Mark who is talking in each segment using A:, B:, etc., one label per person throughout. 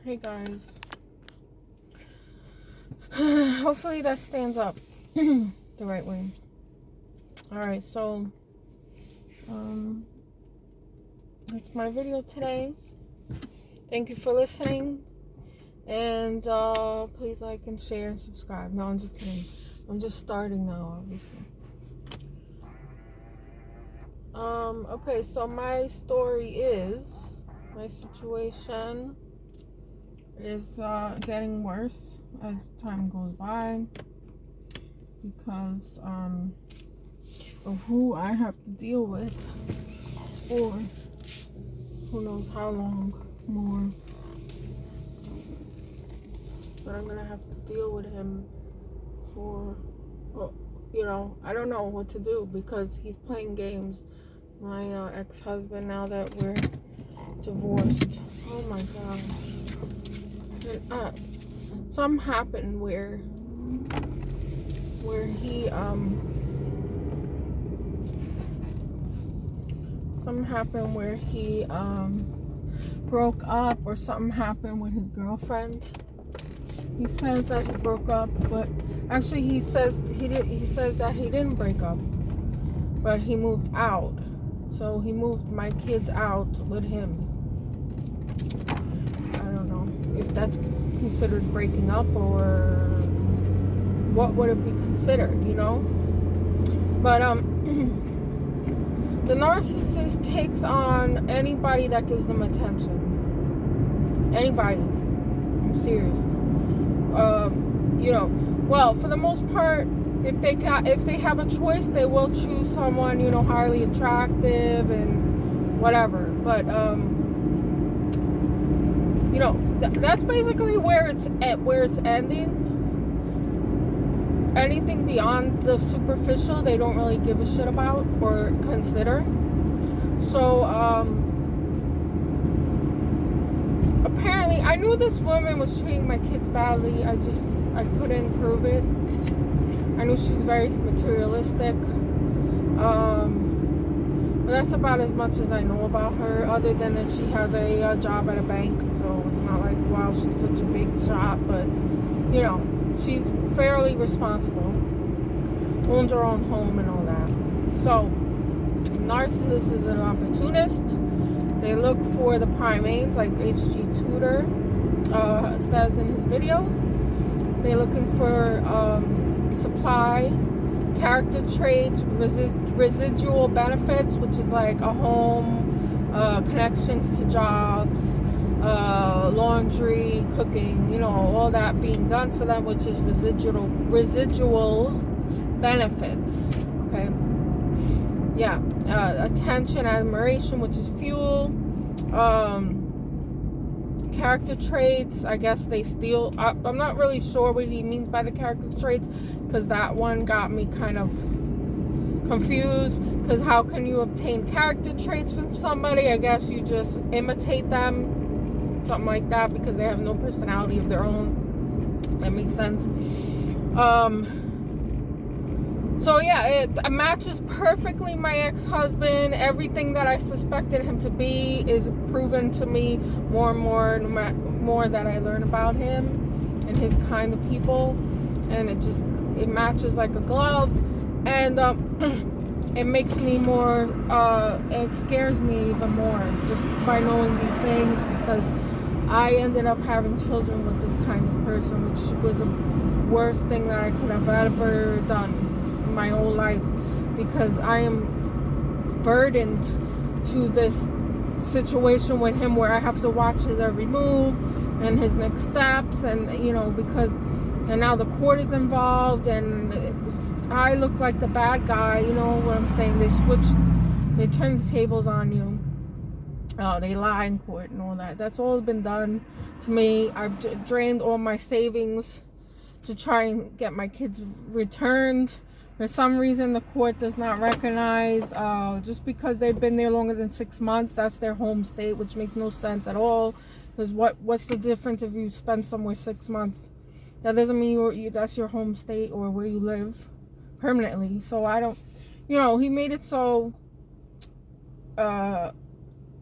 A: Hey guys. Hopefully that stands up the right way. Alright, so that's my video today. Thank you for listening. And please like and share and subscribe. No, I'm just kidding. I'm just starting now, obviously. Okay, so my situation is getting worse as time goes by because of who I have to deal with for who knows how long more. But I'm gonna have to deal with him for, well, I don't know what to do because he's playing games. My ex-husband, now that we're divorced. Oh my God. Something happened where he broke up, or something happened with his girlfriend. He says that he broke up, but actually he says that he didn't break up, but he moved out. So he moved my kids out with him. I don't know if that's considered breaking up, or what would it be considered, But the narcissist takes on anybody that gives them attention. Anybody. I'm serious. Well, for the most part, if they have a choice, they will choose someone, highly attractive and whatever. But that's basically where it's ending. Anything beyond the superficial, they don't really give a shit about or consider. So apparently, I knew this woman was treating my kids badly. I couldn't prove it. I knew she was very materialistic. But that's about as much as I know about her, other than that she has a job at a bank. So it's not like, wow, she's such a big shot. But, she's fairly responsible. Owns her own home and all that. So, narcissist is an opportunist. They look for the primates, like H.G. Tudor says in his videos. They're looking for supply, character traits, residual benefits, which is like a home, connections to jobs, laundry, cooking, all that being done for them, which is residual benefits. Okay. Yeah. Attention, admiration, which is fuel. Character traits, I guess they steal. I'm not really sure what he means by the character traits, because that one got me kind of confused. Because how can you obtain character traits from somebody? I guess you just imitate them, something like that, because they have no personality of their own. That makes sense. So yeah, it matches perfectly my ex-husband. Everything that I suspected him to be is proven to me more and more, more that I learn about him and his kind of people. And it matches like a glove. And it makes me more, it scares me even more just by knowing these things, because I ended up having children with this kind of person, which was the worst thing that I could have ever done my whole life, because I am burdened to this situation with him where I have to watch his every move and his next steps, and and now the court is involved, and I look like the bad guy. You know what I'm saying? They turn the tables on you. They lie in court and all that. That's all been done to me. I've drained all my savings to try and get my kids returned. For some reason, the court does not recognize, just because they've been there longer than 6 months, that's their home state, which makes no sense at all. Because what's the difference if you spend somewhere 6 months? That doesn't mean that's your home state or where you live permanently. So I don't, he made it so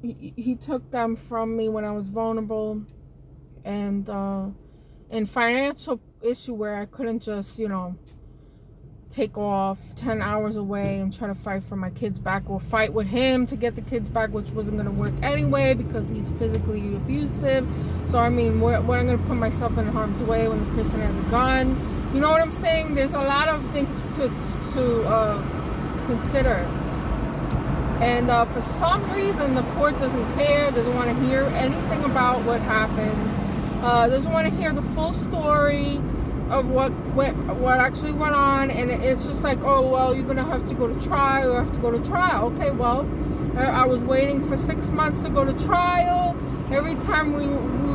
A: he took them from me when I was vulnerable. and financial issue where I couldn't just, take off 10 hours away and try to fight for my kids back, or fight with him to get the kids back, which wasn't going to work anyway because he's physically abusive. So I mean, what I'm going to put myself in harm's way when the person has a gun? You know what I'm saying? There's a lot of things to consider. And for some reason, the court doesn't care, doesn't want to hear anything about what happened, doesn't want to hear the full story of what actually went on. And it's just like, oh, well, you're gonna have to go to trial. You have to go to trial. Okay, well, I was waiting for 6 months to go to trial. Every time we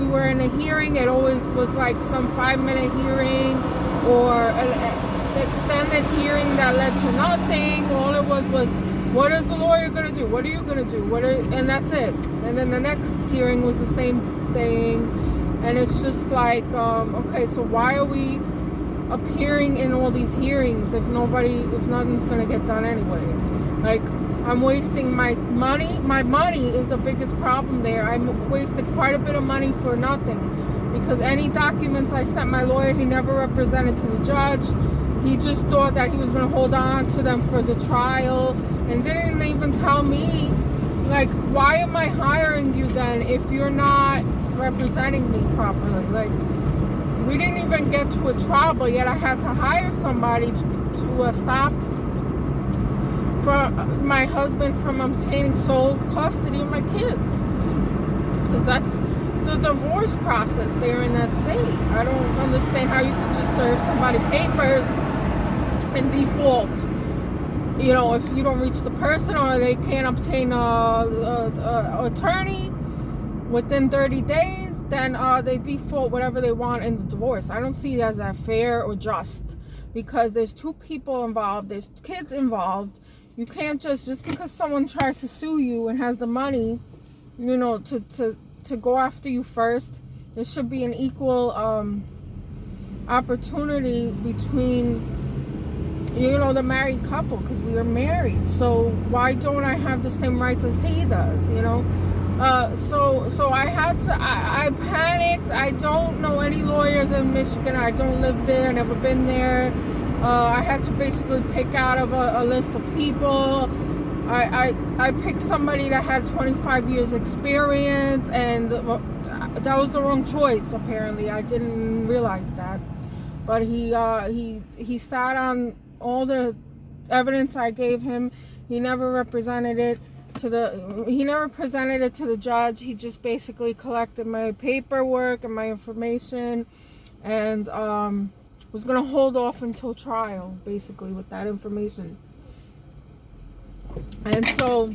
A: were in a hearing, it always was like some 5-minute hearing or an extended hearing that led to nothing. All it was, what is the lawyer gonna do? What are you gonna do? And that's it. And then the next hearing was the same thing. And it's just like, okay, so why are we appearing in all these hearings if nothing's gonna get done anyway? Like, I'm wasting my money. My money is the biggest problem there. I wasted quite a bit of money for nothing, because any documents I sent my lawyer, he never represented to the judge. He just thought that he was gonna hold on to them for the trial, and didn't even tell me, like, why am I hiring you then if you're not representing me properly? Like, we didn't even get to a trial, but yet I had to hire somebody to stop for my husband from obtaining sole custody of my kids, because that's the divorce process there in that state. I don't understand how you can just serve somebody papers in default. If you don't reach the person, or they can't obtain a attorney within 30 days, then they default whatever they want in the divorce. I don't see it as that fair or just, because there's two people involved, there's kids involved. You can't just because someone tries to sue you and has the money, to go after you first. There should be an equal opportunity between the married couple, because we are married. So why don't I have the same rights as he does? So I had to, I panicked. I don't know any lawyers in Michigan. I don't live there, never been there. I had to basically pick out of a list of people. I picked somebody that had 25 years experience, and that was the wrong choice, apparently. I didn't realize that. But he sat on all the evidence I gave him. He never presented it to the judge. He just basically collected my paperwork and my information, and was going to hold off until trial, basically, with that information. And so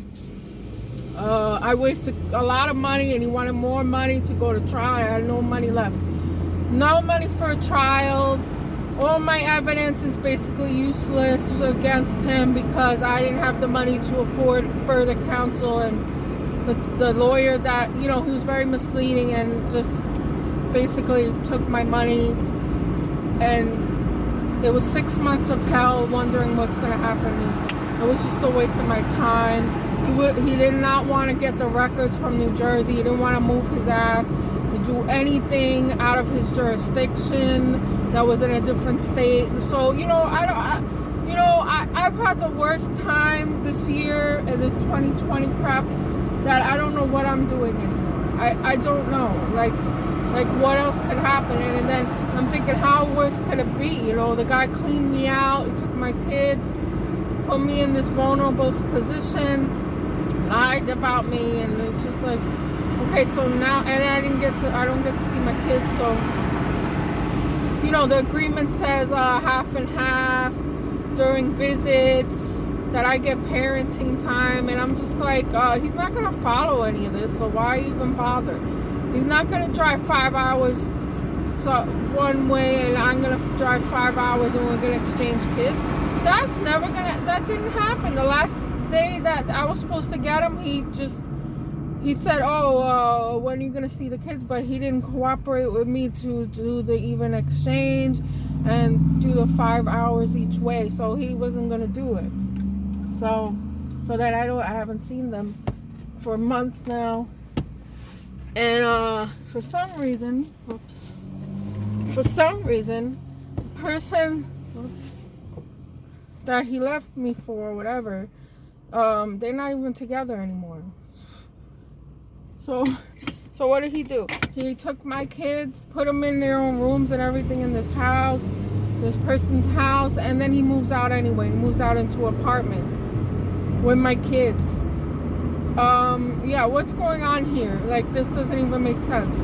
A: I wasted a lot of money, and he wanted more money to go to trial. I had no money left. No money for a trial. All my evidence is basically useless against him, because I didn't have the money to afford further counsel, and the lawyer that, he was very misleading and just basically took my money, and it was 6 months of hell wondering what's going to happen. It was just a waste of my time. He did not want to get the records from New Jersey. He didn't want to move his ass to do anything out of his jurisdiction that was in a different state. So, I've had the worst time this year in this 2020 crap, that I don't know what I'm doing anymore. I don't know. Like what else could happen? And then I'm thinking, how worse could it be? The guy cleaned me out. He took my kids, put me in this vulnerable position, lied about me, and it's just like, okay, so now, and I don't get to see my kids, so, the agreement says half and half during visits, that I get parenting time, and I'm just like, he's not going to follow any of this, so why even bother? He's not going to drive 5 hours one way, and I'm going to drive 5 hours, and we're going to exchange kids. That didn't happen. The last day that I was supposed to get him, he said, when are you going to see the kids? But he didn't cooperate with me to do the even exchange and do the 5 hours each way. So he wasn't going to do it. So that I haven't seen them for months now. And for some reason, the person that he left me for, or whatever, they're not even together anymore. So what did he do? He took my kids, put them in their own rooms and everything in this house, this person's house, and then he moves out anyway. He moves out into an apartment with my kids. Yeah, what's going on here? Like, this doesn't even make sense.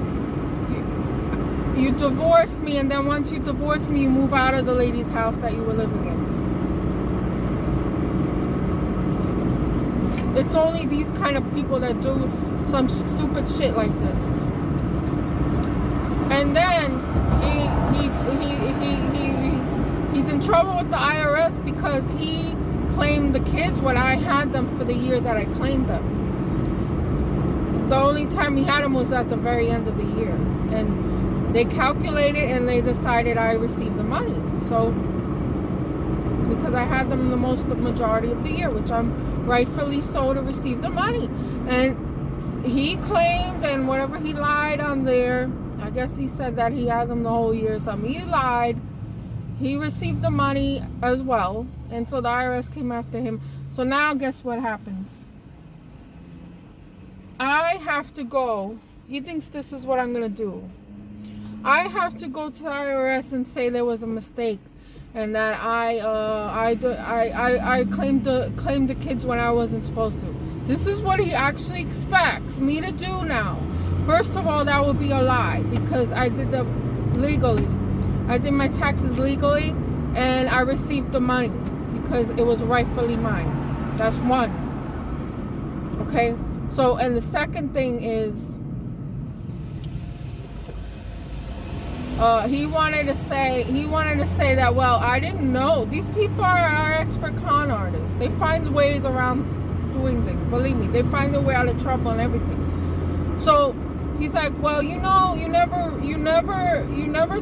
A: You divorced me, and then once you divorce me, you move out of the lady's house that you were living in. It's only these kind of people that do some stupid shit like this. And then he's in trouble with the IRS because he claimed the kids when I had them for the year that I claimed them. The only time he had them was at the very end of the year. And they calculated and they decided I received the money. So, because I had them the majority of the year, which I'm rightfully so to receive the money. And he claimed, and whatever he lied on there, I guess he said that he had them the whole year or something. He lied. He received the money as well. And so the IRS came after him. So now guess what happens? I have to go. He thinks this is what I'm going to do. I have to go to the IRS and say there was a mistake. And that I claimed the kids when I wasn't supposed to. This is what he actually expects me to do now. First of all, that would be a lie because I did that legally. I did my taxes legally and I received the money because it was rightfully mine. That's one. Okay? So, and the second thing is, he wanted to say that, well, I didn't know. These people are expert con artists. They find ways around doing things. Believe me, they find their way out of trouble and everything. So he's like, well, you never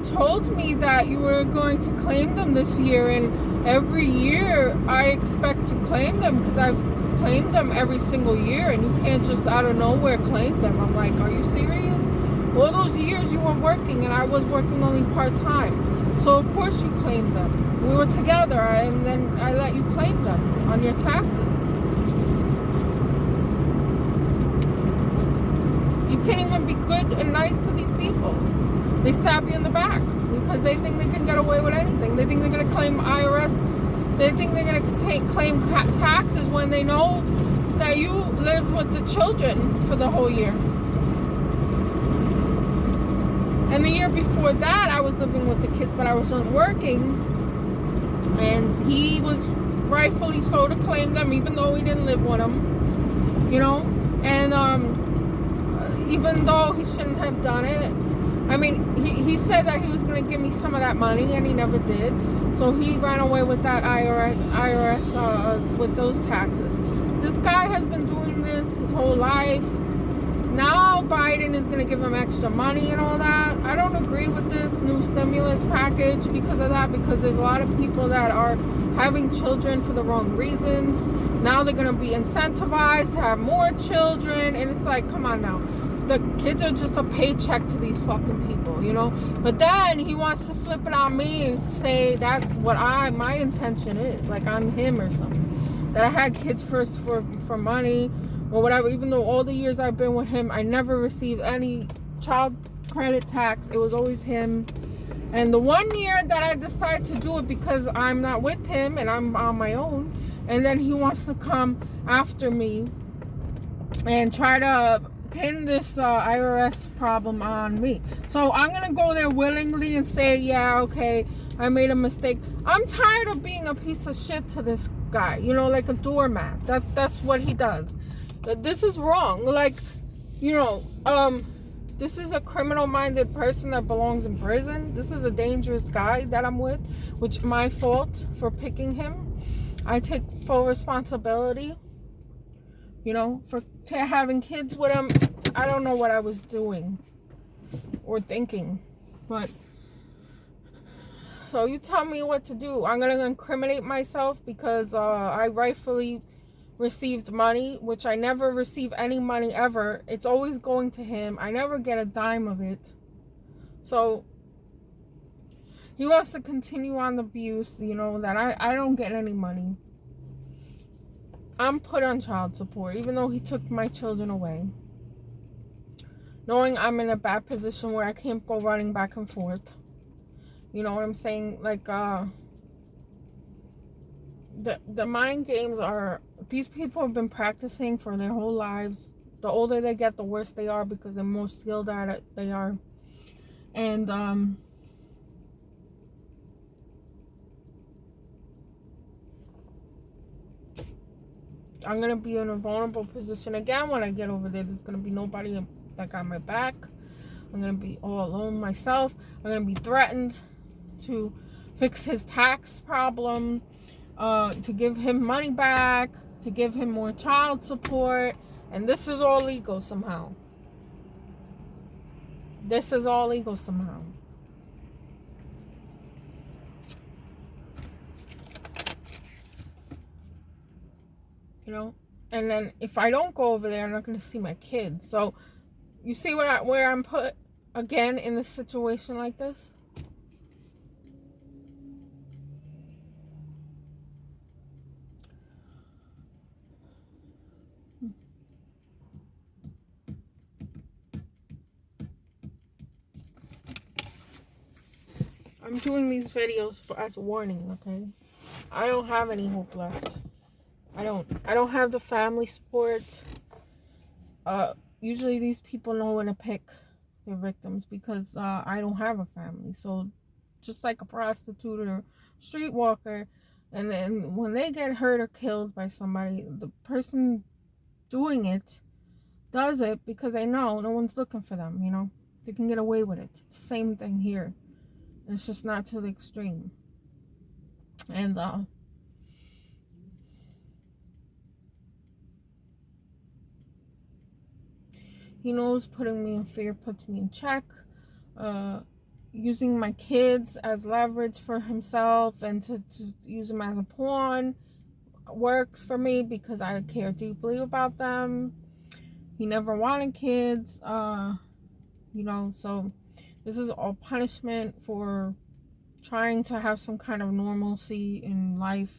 A: told me that you were going to claim them this year, and every year I expect to claim them because I've claimed them every single year, and you can't just out of nowhere claim them. I'm like, are you serious? All those years you were working and I was working only part-time. So of course you claimed them. We were together and then I let you claim them on your taxes. You can't even be good and nice to these people. They stab you in the back because they think they can get away with anything. They think they're going to claim IRS. They think they're going to claim taxes when they know that you live with the children for the whole year. And the year before that, I was living with the kids, but I wasn't working. And he was rightfully so to claim them, even though he didn't live with them. You know? And even though he shouldn't have done it. I mean, he said that he was going to give me some of that money, and he never did. So he ran away with that IRS with those taxes. This guy has been doing this his whole life. Now Biden is going to give him extra money and all that. I don't agree with this new stimulus package because of that, because there's a lot of people that are having children for the wrong reasons. Now they're going to be incentivized to have more children, and it's like, come on now. The kids are just a paycheck to these fucking people, you know? But then he wants to flip it on me and say that's what my intention is. Like I'm him or something. That I had kids first for money or whatever. Even though all the years I've been with him, I never received any child credit tax. It was always him. And the one year that I decided to do it because I'm not with him and I'm on my own. And then he wants to come after me and try to pin this IRS problem on me. So I'm gonna go there willingly and say, yeah, okay, I made a mistake. I'm tired of being a piece of shit to this guy, you know, like a doormat. That's what he does. This is wrong. Like, you know, this is a criminal-minded person that belongs in prison. This is a dangerous guy that I'm with, which my fault for picking him. I take full responsibility. You know, for having kids with him. I don't know what I was doing or thinking. But, so you tell me what to do. I'm going to incriminate myself because I rightfully received money, which I never receive any money ever. It's always going to him. I never get a dime of it. So he wants to continue on the abuse, that I don't get any money. I'm put on child support, even though he took my children away. Knowing I'm in a bad position where I can't go running back and forth. You know what I'm saying? Like, the mind games are, these people have been practicing for their whole lives. The older they get, the worse they are, because the more skilled at it they are. And, I'm going to be in a vulnerable position again when I get over there. There's going to be nobody that got my back. I'm going to be all alone myself. I'm going to be threatened to fix his tax problem, to give him money back, to give him more child support. And this is all legal somehow. This is all legal somehow. And then if I don't go over there, I'm not going to see my kids. So you see where I'm put again in a situation like this? I'm doing these videos as a warning, okay? I don't have any hope left. I don't have the family support. Usually these people know when to pick their victims, because I don't have a family. So just like a prostitute or streetwalker, and then when they get hurt or killed by somebody, the person doing it does it because they know no one's looking for them, They can get away with it. It's the same thing here. It's just not to the extreme. And he knows putting me in fear puts me in check. Using my kids as leverage for himself and to use them as a pawn works for me, because I care deeply about them. He never wanted kids, so this is all punishment for trying to have some kind of normalcy in life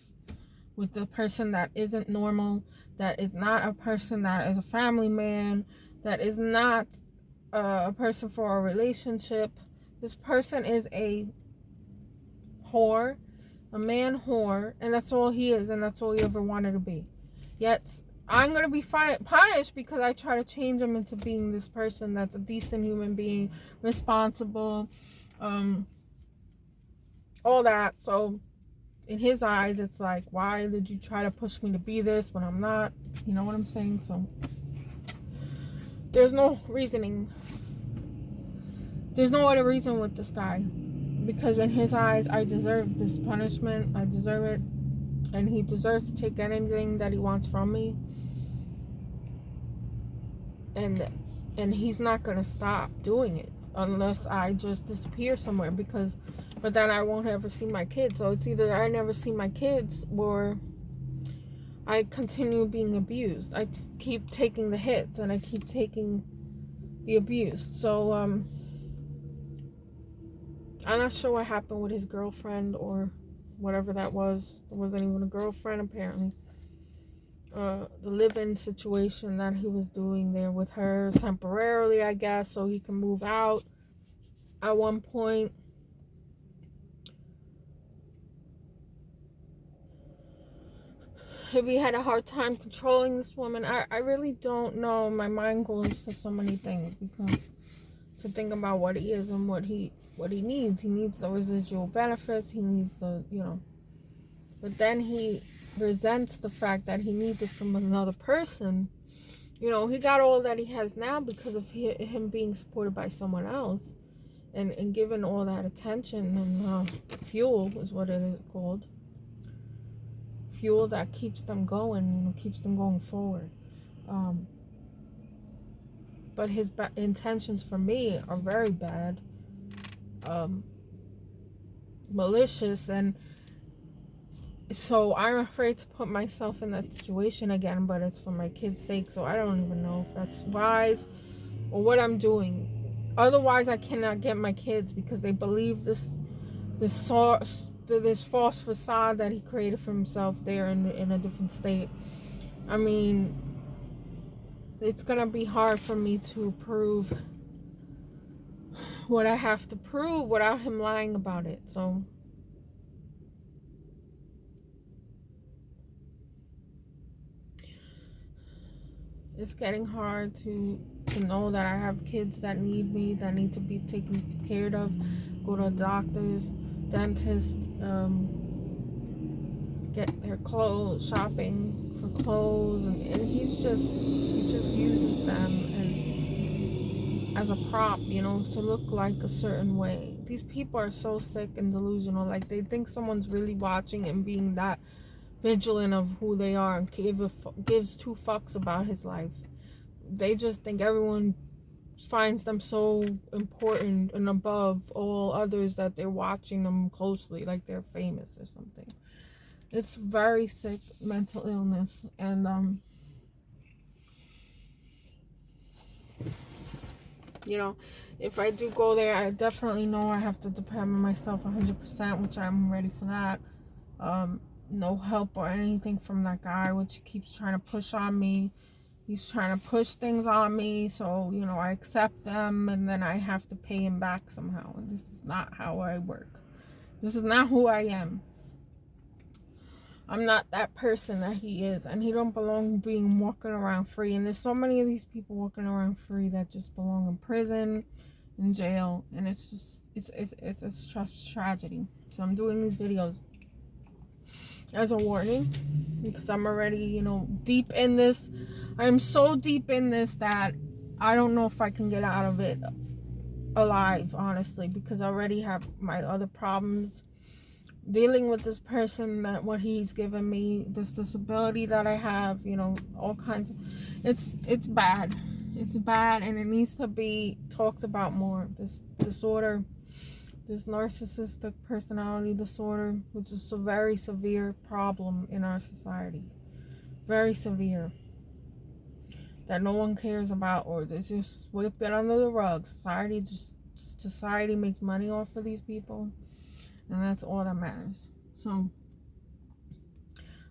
A: with the person that isn't normal, that is not a person that is a family man, that is not a person for a relationship. This person is a whore, a man whore, and that's all he is, and that's all he ever wanted to be. Yet I'm going to be punished because I try to change him into being this person that's a decent human being, responsible, all that. So in his eyes, it's like, why did you try to push me to be this when I'm not? You know what I'm saying? So there's no reasoning. There's no other reason with this guy, because in his eyes, I deserve this punishment. I deserve it, and he deserves to take anything that he wants from me. And he's not gonna stop doing it unless I just disappear somewhere, but then I won't ever see my kids. So it's either I never see my kids or I continue being abused. I keep taking the hits and I keep taking the abuse. So I'm not sure what happened with his girlfriend or whatever that was. It wasn't even a girlfriend, apparently. The live-in situation that he was doing there with her temporarily, I guess, so he can move out at one point. If he had a hard time controlling this woman, I really don't know. My mind goes to so many things, because to think about what he is and what he needs. He needs the residual benefits. He needs the, but then he resents the fact that he needs it from another person. He got all that he has now because of him being supported by someone else and given all that attention and fuel is what it is called. Fuel that keeps them going, keeps them going forward. But his intentions for me are very bad, malicious, and So I'm afraid to put myself in that situation again, but it's for my kids' sake. So I don't even know if that's wise or what I'm doing. Otherwise, I cannot get my kids because they believe this false facade that he created for himself there in a different state. I mean, it's gonna be hard for me to prove what I have to prove without him lying about it. So it's getting hard to know that I have kids that need me, that need to be taken care of, go to doctors, dentists, get their clothes, shopping for clothes, and he just uses them and as a prop, you know, to look like a certain way. These people are so sick and delusional. Like, they think someone's really watching and being that vigilant of who they are and gives two fucks about his life. They just think everyone finds them so important and above all others that they're watching them closely, like they're famous or something. It's very sick mental illness. And you know, if I do go there, I definitely know I have to depend on myself 100%, which I'm ready for that. No help or anything from that guy, which he keeps trying to push on me. He's trying to push things on me, so, you know, I accept them, and then I have to pay him back somehow. And this is not how I work. This is not who I am. I'm not that person that he is, and he don't belong being walking around free. And there's so many of these people walking around free that just belong in prison, in jail, and it's just it's a tragedy. So I'm doing these videos as a warning because I'm already, you know, deep in this. I'm so deep in this that I don't know if I can get out of it alive, honestly, because I already have my other problems dealing with this person, that what he's given me, this disability that I have, you know, all kinds of, it's bad. It's bad, and it needs to be talked about more. This disorder, this narcissistic personality disorder, which is a very severe problem in our society. Very severe. That no one cares about, or they just sweep it under the rug. Society makes money off of these people, and that's all that matters. So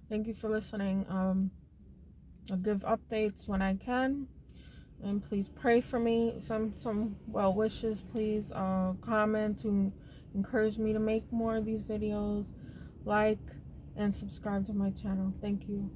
A: thank you for listening. I'll give updates when I can, and please pray for me. Some well wishes, please. Comment to encourage me to make more of these videos. Like and subscribe to my channel. Thank you.